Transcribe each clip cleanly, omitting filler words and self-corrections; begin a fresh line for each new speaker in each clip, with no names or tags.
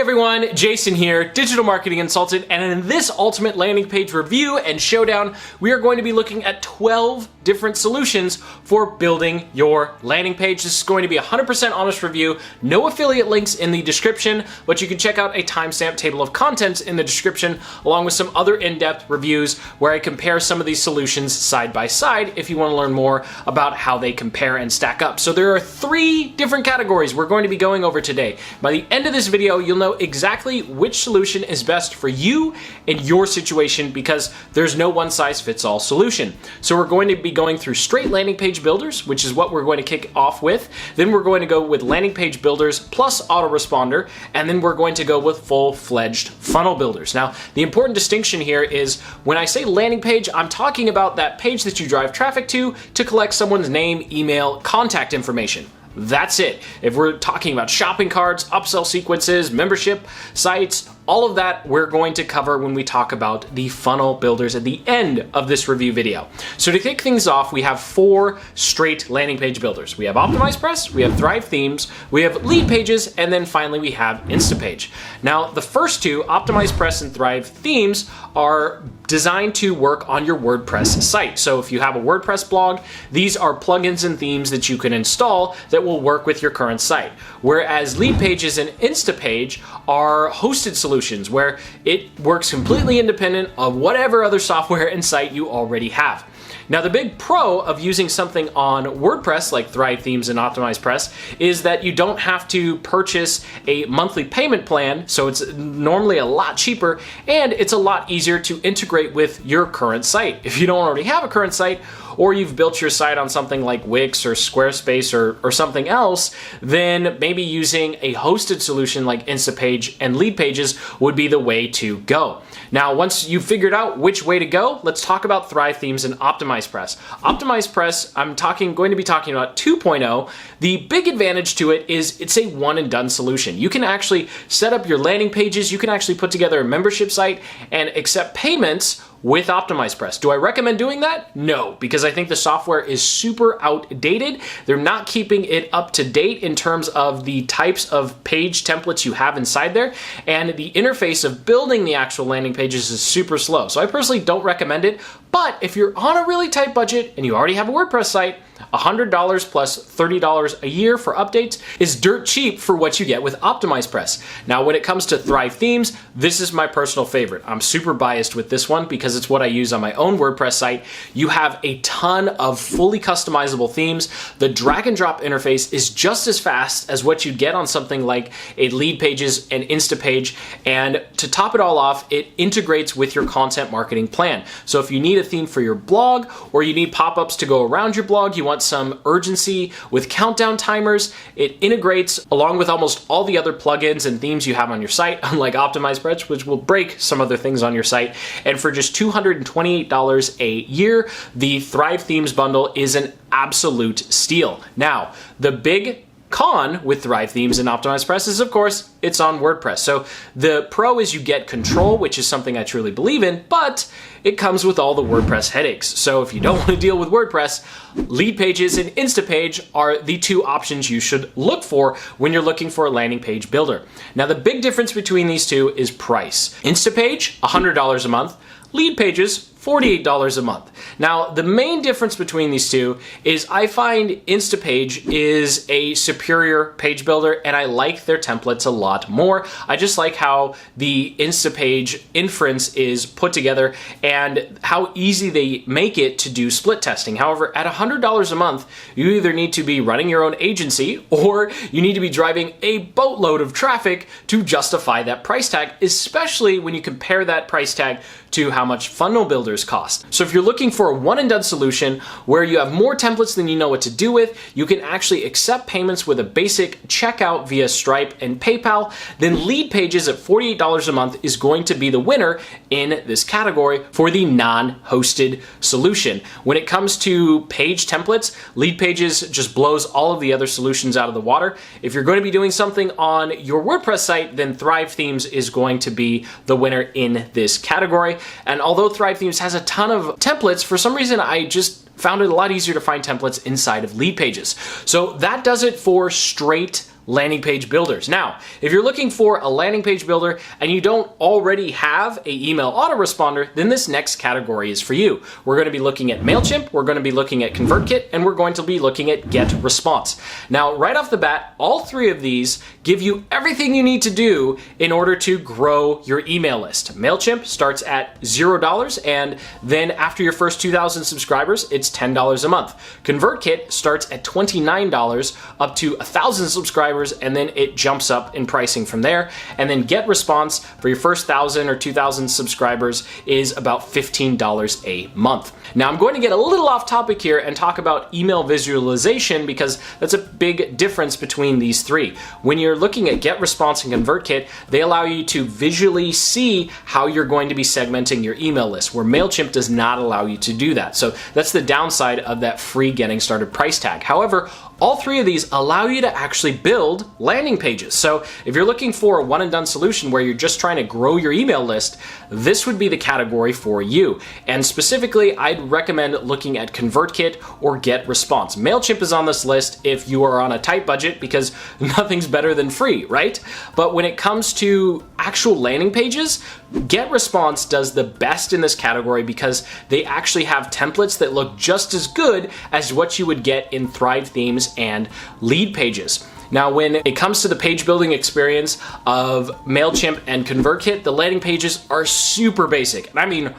everyone, Jason here, digital marketing consultant, and in this ultimate landing page review and showdown, we are going to be looking at 12 different solutions for building your landing page. This is going to be a 100% honest review, no affiliate links in the description, but you can check out a timestamp table of contents in the description, along with some other in-depth reviews where I compare some of these solutions side by side if you want to learn more about how they compare and stack up. So there are 3 different categories we're going to be going over today. By the end of this video, you'll know exactly which solution is best for you and your situation because there's no one-size-fits-all solution. So we're going to be going through straight landing page builders, which is what we're going to kick off with. Then we're going to go with landing page builders plus autoresponder, and then we're going to go with full-fledged funnel builders. Now, the important distinction here is when I say landing page, I'm talking about that page that you drive traffic to collect someone's name, email, contact information. That's it. If we're talking about shopping carts, upsell sequences, membership sites, all of that we're going to cover when we talk about the funnel builders at the end of this review video. So to kick things off, we have 4 straight landing page builders. We have OptimizePress, we have Thrive Themes, we have Lead Pages, and then finally we have Instapage. Now, the first 2, OptimizePress and Thrive Themes, are designed to work on your WordPress site. So if you have a WordPress blog, these are plugins and themes that you can install that will work with your current site. Whereas Lead Pages and Instapage are hosted solutions where it works completely independent of whatever other software and site you already have. Now, the big pro of using something on WordPress like Thrive Themes and OptimizePress is that you don't have to purchase a monthly payment plan, so it's normally a lot cheaper and it's a lot easier to integrate with your current site. If you don't already have a current site, or you've built your site on something like Wix or Squarespace or something else, then maybe using a hosted solution like Instapage and Lead Pages would be the way to go. Now, once you've figured out which way to go, let's talk about Thrive Themes and OptimizePress. OptimizePress, I'm going to be talking about 2.0. The big advantage to it is it's a one and done solution. You can actually set up your landing pages, you can actually put together a membership site and accept payments with OptimizePress. Do I recommend doing that? No, because I think the software is super outdated. They're not keeping it up to date in terms of the types of page templates you have inside there, and the interface of building the actual landing pages is super slow. So I personally don't recommend it, but if you're on a really tight budget and you already have a WordPress site, $100 plus $30 a year for updates is dirt cheap for what you get with OptimizePress. Now, when it comes to Thrive Themes, this is my personal favorite. I'm super biased with this one because it's what I use on my own WordPress site. You have a ton of fully customizable themes. The drag and drop interface is just as fast as what you'd get on something like a Lead Pages and Instapage. And to top it all off, it integrates with your content marketing plan. So if you need a theme for your blog or you need pop-ups to go around your blog, you want some urgency with countdown timers, it integrates along with almost all the other plugins and themes you have on your site, unlike OptimizePress, which will break some other things on your site. And for just $228 a year, the Thrive Themes bundle is an absolute steal. Now, the big con with Thrive Themes and OptimizePress is, of course, it's on WordPress. So the pro is you get control, which is something I truly believe in, but it comes with all the WordPress headaches. So if you don't want to deal with WordPress, Lead Pages and Instapage are the 2 options you should look for when you're looking for a landing page builder. Now, the big difference between these 2 is price. Instapage, $100 a month. Lead Pages, $48 a month. Now, the main difference between these 2 is I find Instapage is a superior page builder and I like their templates a lot more. I just like how the Instapage inference is put together and how easy they make it to do split testing. However, at $100 a month, you either need to be running your own agency or you need to be driving a boatload of traffic to justify that price tag, especially when you compare that price tag to how much funnel builders cost. So if you're looking for a one and done solution where you have more templates than you know what to do with, you can actually accept payments with a basic checkout via Stripe and PayPal, then Lead Pages at $48 a month is going to be the winner in this category for the non-hosted solution. When it comes to page templates, Lead Pages just blows all of the other solutions out of the water. If you're going to be doing something on your WordPress site, then Thrive Themes is going to be the winner in this category. And although Thrive Themes has a ton of templates, for some reason I just found it a lot easier to find templates inside of Lead Pages. So that does it for straight landing page builders. Now, if you're looking for a landing page builder and you don't already have an email autoresponder, then this next category is for you. We're going to be looking at MailChimp, we're going to be looking at ConvertKit, and we're going to be looking at GetResponse. Now, right off the bat, all three of these give you everything you need to do in order to grow your email list. MailChimp starts at $0, and then after your first 2,000 subscribers, it's $10 a month. ConvertKit starts at $29 up to 1,000 subscribers, and then it jumps up in pricing from there. And then GetResponse for your first 1,000 or 2,000 subscribers is about $15 a month. Now I'm going to get a little off topic here and talk about email visualization because that's a big difference between these three. When you're looking at GetResponse and ConvertKit, they allow you to visually see how you're going to be segmenting your email list, where MailChimp does not allow you to do that. So that's the downside of that free getting started price tag. However, all three of these allow you to actually build landing pages. So if you're looking for a one and done solution where you're just trying to grow your email list, this would be the category for you. And specifically, I'd recommend looking at ConvertKit or GetResponse. MailChimp is on this list if you are on a tight budget because nothing's better than free, right? But when it comes to actual landing pages, GetResponse does the best in this category because they actually have templates that look just as good as what you would get in Thrive Themes and Lead Pages. Now, when it comes to the page building experience of MailChimp and ConvertKit, the landing pages are super basic. And I mean,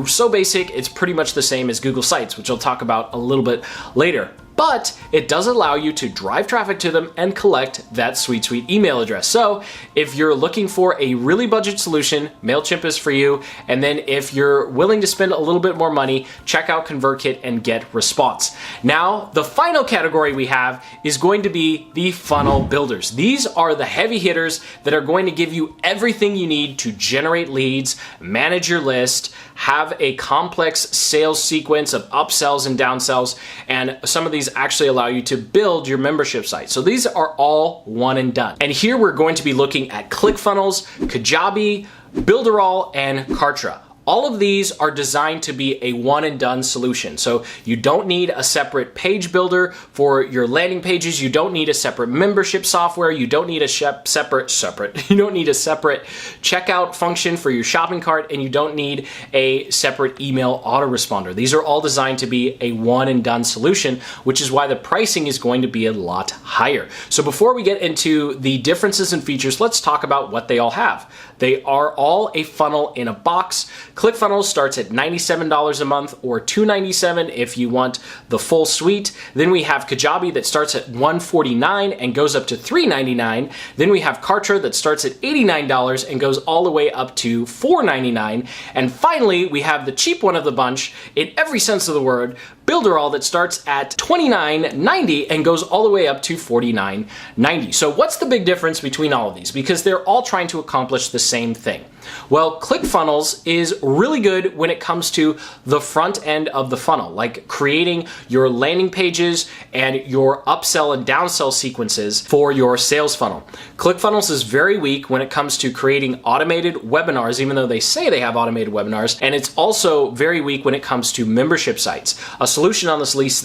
so basic, it's pretty much the same as Google Sites, which I'll talk about a little bit later. But it does allow you to drive traffic to them and collect that sweet email address. So if you're looking for a really budget solution, MailChimp is for you. And then if you're willing to spend a little bit more money, check out ConvertKit and GetResponse. Now, the final category we have is going to be the funnel builders. These are the heavy hitters that are going to give you everything you need to generate leads, manage your list, have a complex sales sequence of upsells and downsells, and some of these actually allow you to build your membership site. So these are all one and done. And here we're going to be looking at ClickFunnels, Kajabi, Builderall, and Kartra. All of these are designed to be a one and done solution. So you don't need a separate page builder for your landing pages. You don't need a separate membership software. You don't need a separate checkout function for your shopping cart, and you don't need a separate email autoresponder. These are all designed to be a one and done solution, which is why the pricing is going to be a lot higher. So before we get into the differences in features, let's talk about what they all have. They are all a funnel in a box. ClickFunnels starts at $97 a month or $297 if you want the full suite. Then we have Kajabi that starts at $149 and goes up to $399. Then we have Kartra that starts at $89 and goes all the way up to $499. And finally, we have the cheap one of the bunch in every sense of the word, Builderall, that starts at $29.90 and goes all the way up to $49.90. So what's the big difference between all of these? Because they're all trying to accomplish the same thing. Well, ClickFunnels is really good when it comes to the front end of the funnel, like creating your landing pages and your upsell and downsell sequences for your sales funnel. ClickFunnels is very weak when it comes to creating automated webinars, even though they say they have automated webinars, and it's also very weak when it comes to membership sites. A solution on this list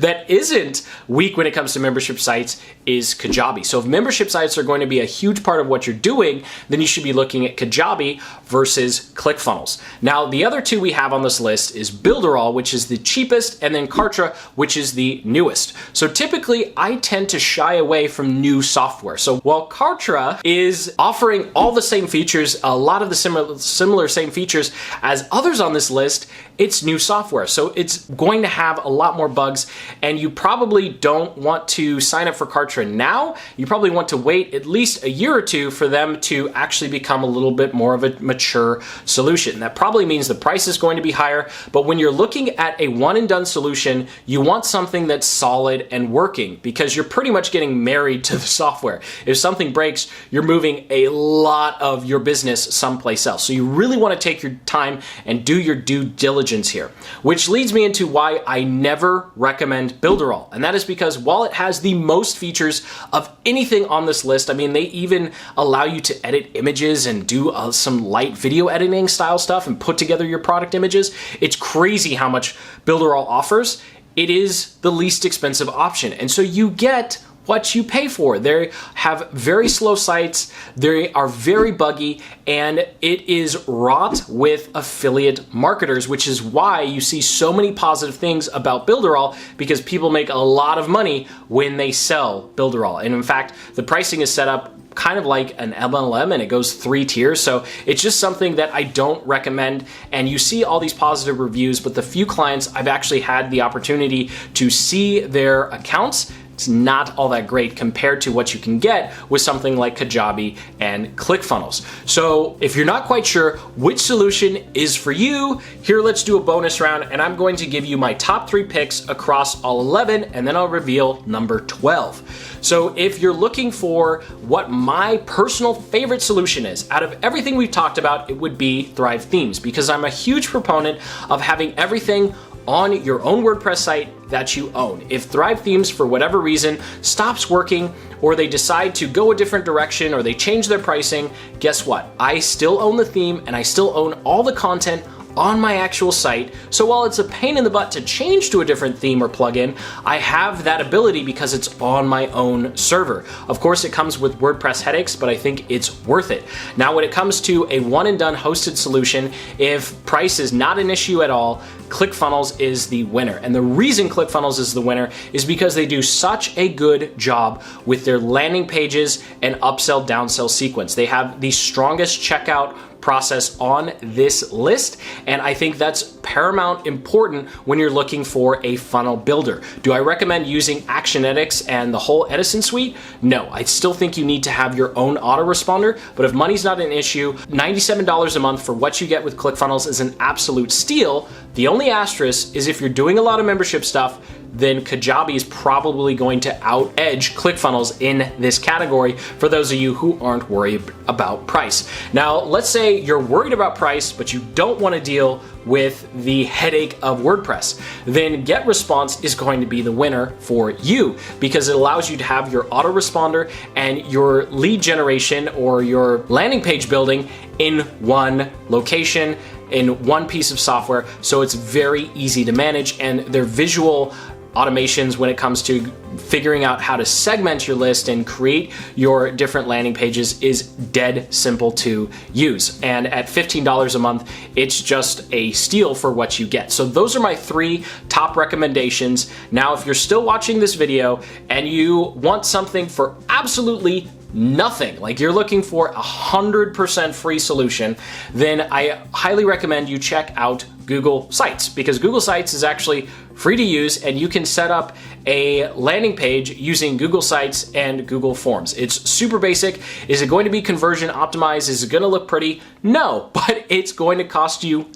that isn't weak when it comes to membership sites is Kajabi. So if membership sites are going to be a huge part of what you're doing, then you should be looking at Kajabi versus ClickFunnels. Now, the other two we have on this list is Builderall, which is the cheapest, and then Kartra, which is the newest. So typically, I tend to shy away from new software. So while Kartra is offering all the same features, a lot of the similar same features as others on this list, it's new software. So it's going to have a lot more bugs, and you probably don't want to sign up for Kartra now. You probably want to wait at least a year or two for them to actually become a little bit more of a mature solution. That probably means the price is going to be higher, but when you're looking at a one and done solution, you want something that's solid and working because you're pretty much getting married to the software. If something breaks, you're moving a lot of your business someplace else. So you really want to take your time and do your due diligence here, which leads me into why I never recommend Builderall. And that is because while it has the most features of anything on this list, I mean, they even allow you to edit images and do some light video editing style stuff and put together your product images. It's crazy how much Builderall offers. It is the least expensive option. And so you get what you pay for. They have very slow sites, they are very buggy, and it is wrought with affiliate marketers, which is why you see so many positive things about Builderall, because people make a lot of money when they sell Builderall. And in fact, the pricing is set up kind of like an MLM, and it goes 3 tiers. So it's just something that I don't recommend. And you see all these positive reviews, but the few clients I've actually had the opportunity to see their accounts, it's not all that great compared to what you can get with something like Kajabi and ClickFunnels. So if you're not quite sure which solution is for you, here let's do a bonus round, and I'm going to give you my top 3 picks across all 11, and then I'll reveal number 12. So if you're looking for what my personal favorite solution is, out of everything we've talked about, it would be Thrive Themes, because I'm a huge proponent of having everything on your own WordPress site that you own. If Thrive Themes, for whatever reason, stops working, or they decide to go a different direction, or they change their pricing, guess what? I still own the theme, and I still own all the content on my actual site. So while it's a pain in the butt to change to a different theme or plugin, I have that ability because it's on my own server. Of course, it comes with WordPress headaches, but I think it's worth it. Now, when it comes to a one and done hosted solution, if price is not an issue at all, ClickFunnels is the winner. And the reason ClickFunnels is the winner is because they do such a good job with their landing pages and upsell downsell sequence. They have the strongest checkout process on this list, and I think that's paramount important when you're looking for a funnel builder. Do I recommend using Actionetics and the whole Edison suite? No, I still think you need to have your own autoresponder, but if money's not an issue, $97 a month for what you get with ClickFunnels is an absolute steal. The only asterisk is if you're doing a lot of membership stuff, then Kajabi is probably going to out-edge ClickFunnels in this category for those of you who aren't worried about price. Now, let's say you're worried about price, but you don't want to deal with the headache of WordPress. Then GetResponse is going to be the winner for you because it allows you to have your autoresponder and your lead generation or your landing page building in one location, in one piece of software. So it's very easy to manage, and their visual automations when it comes to figuring out how to segment your list and create your different landing pages is dead simple to use. And at $15 a month, it's just a steal for what you get. So those are my 3 top recommendations. Now, if you're still watching this video and you want something for absolutely nothing, like you're looking for 100% free solution, then I highly recommend you check out Google Sites, because Google Sites is actually free to use, and you can set up a landing page using Google Sites and Google Forms. It's super basic. Is it going to be conversion optimized? Is it going to look pretty? No, but it's going to cost you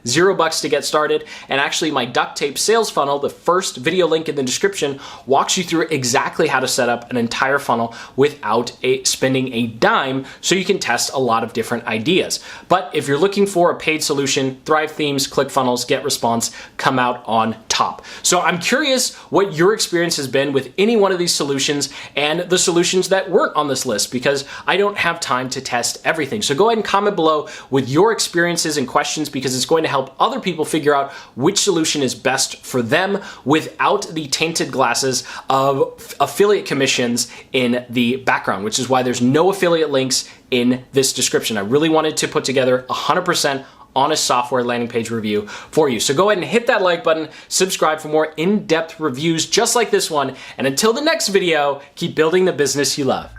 $0 to get started. And actually, my duct tape sales funnel, the first video link in the description, walks you through exactly how to set up an entire funnel without spending a dime, so you can test a lot of different ideas. But if you're looking for a paid solution, Thrive Themes, ClickFunnels, GetResponse come out on top. So I'm curious what your experience has been with any one of these solutions and the solutions that weren't on this list, because I don't have time to test everything. So go ahead and comment below with your experiences and questions, because it's going to help other people figure out which solution is best for them without the tainted glasses of affiliate commissions in the background, which is why there's no affiliate links in this description. I really wanted to put together 100% honest software landing page review for you. So go ahead and hit that like button, subscribe for more in-depth reviews just like this one, and until the next video, keep building the business you love.